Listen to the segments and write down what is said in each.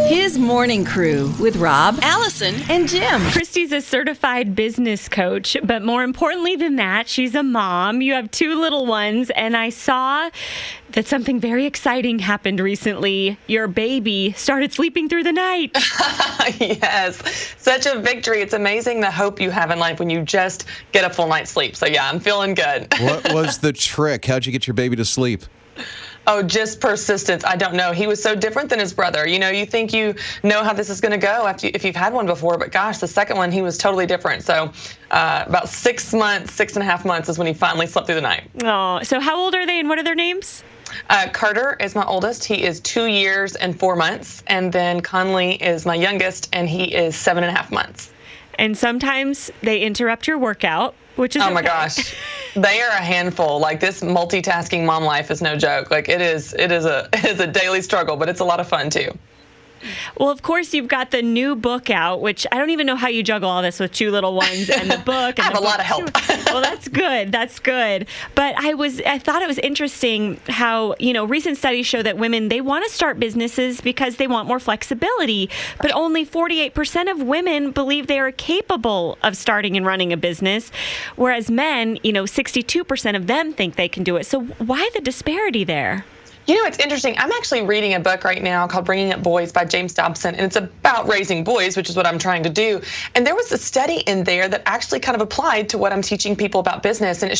His morning crew with Rob, Allison, and Jim. Christy's a certified business coach, but more importantly than that, she's a mom. You have 2 little ones, and I saw that something very exciting happened recently. Your baby started sleeping through the night. Yes, such a victory. It's amazing the hope you have in life when you just get a full night's sleep. So yeah, I'm feeling good. What was the trick? How'd you get your baby to sleep? Oh, just persistence. I don't know. He was so different than his brother. You know, you think you know how this is going to go if you've had one before, but gosh, the second one, he was totally different. So about 6 months, 6.5 months is when he finally slept through the night. Oh, so how old are they and what are their names? Carter is my oldest. He is 2 years and 4 months. And then Conley is my youngest, and he is 7.5 months. And sometimes they interrupt your workout, which is oh my gosh, they are a handful. Like, this multitasking mom life is no joke. Like, it is a daily struggle, but it's a lot of fun too. Well, of course, you've got the new book out, which I don't even know how you juggle all this with 2 little ones and the book. And I have a lot of help. Well, that's good. That's good. But I thought it was interesting how, recent studies show that women, they want to start businesses because they want more flexibility. But only 48% of women believe they are capable of starting and running a business, whereas men, 62% of them think they can do it. So why the disparity there? You know, it's interesting. I'm actually reading a book right now called Bringing Up Boys by James Dobson, and it's about raising boys, which is what I'm trying to do. And there was a study in there that actually kind of applied to what I'm teaching people about business. And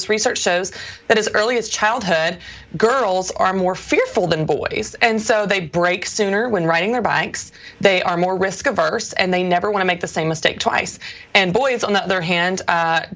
research shows that as early as childhood, girls are more fearful than boys. And so they break sooner when riding their bikes. They are more risk averse, and they never want to make the same mistake twice. And boys, on the other hand,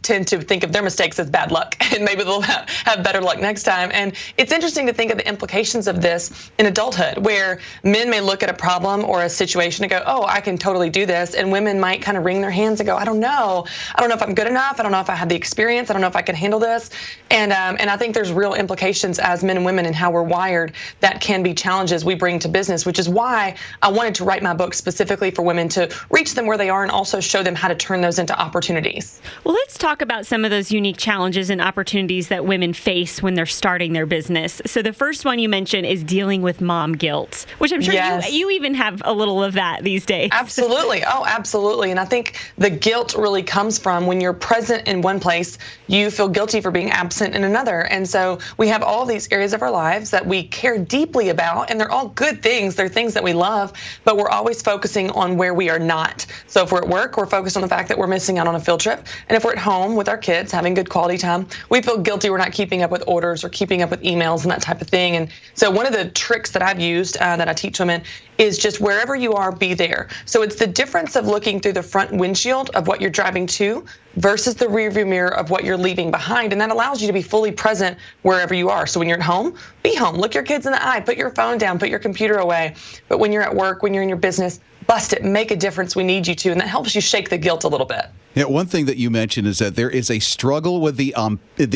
tend to think of their mistakes as bad luck, and maybe they'll have better luck next time. And it's interesting to think of the implications of this in adulthood, where men may look at a problem or a situation and go, oh, I can totally do this. And women might kind of wring their hands and go, I don't know if I'm good enough. I don't know if I have the experience. I don't know if I can handle this. And I think there's real implications as men and women and how we're wired that can be challenges we bring to business, which is why I wanted to write my book specifically for women to reach them where they are and also show them how to turn those into opportunities. Well, let's talk about some of those unique challenges and opportunities that women face when they're starting their business. So the first one you mentioned is dealing with mom guilt, which I'm sure yes. you even have a little of that these days. Absolutely. Oh, absolutely. And I think the guilt really comes from when you're present in one place, you feel guilty for being absent in another. And so we have all these areas of our lives that we care deeply about, and they're all good things. They're things that we love, but we're always focusing on where we are not. So if we're at work, we're focused on the fact that we're missing out on a field trip. And if we're at home with our kids having good quality time, we feel guilty we're not keeping up with orders or keeping up with emails and that type of thing. And so one of the tricks that I've used that I teach women is just wherever you are, be there. So it's the difference of looking through the front windshield of what you're driving to versus the rearview mirror of what you're leaving behind. And that allows you to be fully present wherever you are. So when you're at home, be home. Look your kids in the eye. Put your phone down. Put your computer away. But when you're at work, when you're in your business, bust it. Make a difference. We need you to. And that helps you shake the guilt a little bit. Yeah, one thing that you mentioned is that there is a struggle with the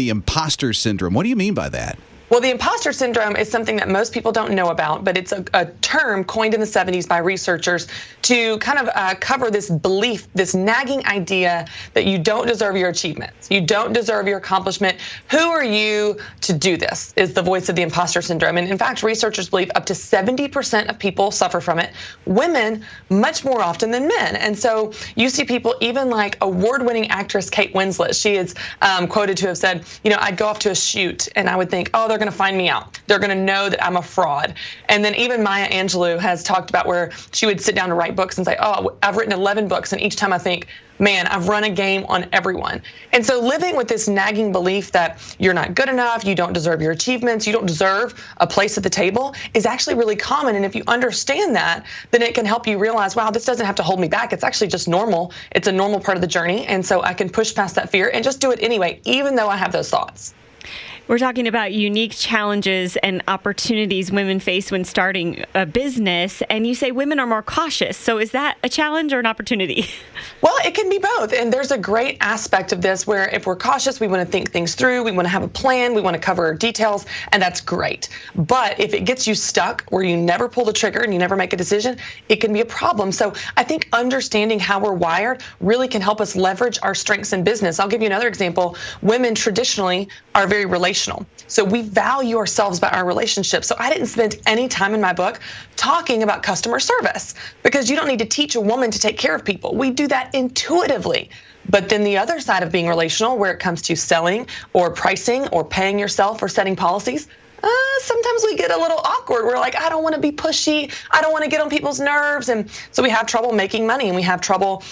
imposter syndrome. What do you mean by that? Well, the imposter syndrome is something that most people don't know about, but it's a term coined in the 70s by researchers to kind of cover this belief, this nagging idea that you don't deserve your achievements. You don't deserve your accomplishment. Who are you to do this is the voice of the imposter syndrome. And in fact, researchers believe up to 70% of people suffer from it. Women much more often than men. And so you see people, even like award-winning actress Kate Winslet, she is quoted to have said, I'd go off to a shoot and I would think, oh, they're going to find me out. They're going to know that I'm a fraud. And then even Maya Angelou has talked about where she would sit down to write books and say, oh, I've written 11 books. And each time I think, man, I've run a game on everyone. And so living with this nagging belief that you're not good enough, you don't deserve your achievements, you don't deserve a place at the table is actually really common. And if you understand that, then it can help you realize, wow, this doesn't have to hold me back. It's actually just normal. It's a normal part of the journey. And so I can push past that fear and just do it anyway, even though I have those thoughts. We're talking about unique challenges and opportunities women face when starting a business, and you say women are more cautious. So is that a challenge or an opportunity? Well, it can be both. And there's a great aspect of this where if we're cautious, we want to think things through, we want to have a plan, we want to cover details, and that's great. But if it gets you stuck where you never pull the trigger and you never make a decision, it can be a problem. So I think understanding how we're wired really can help us leverage our strengths in business. I'll give you another example. Women traditionally are very relational. So we value ourselves by our relationships. So I didn't spend any time in my book talking about customer service because you don't need to teach a woman to take care of people. We do that intuitively. But then the other side of being relational, where it comes to selling or pricing or paying yourself or setting policies, sometimes we get a little awkward. We're like, I don't want to be pushy. I don't want to get on people's nerves. And so we have trouble making money and we have trouble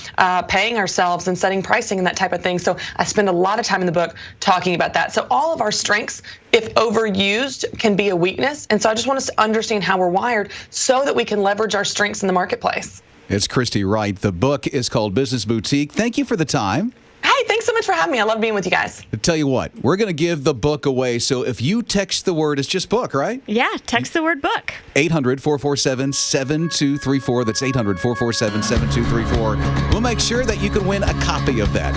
paying ourselves and setting pricing and that type of thing. So I spend a lot of time in the book talking about that. So all of our strengths, if overused, can be a weakness. And so I just want us to understand how we're wired so that we can leverage our strengths in the marketplace. It's Christy Wright. The book is called Business Boutique. Thank you for the time. Hey, thanks so much for having me. I love being with you guys. I tell you what, we're going to give the book away. So if you text the word, it's just book, right? Yeah, text the word book. 800-447-7234. That's 800-447-7234. We'll make sure that you can win a copy of that.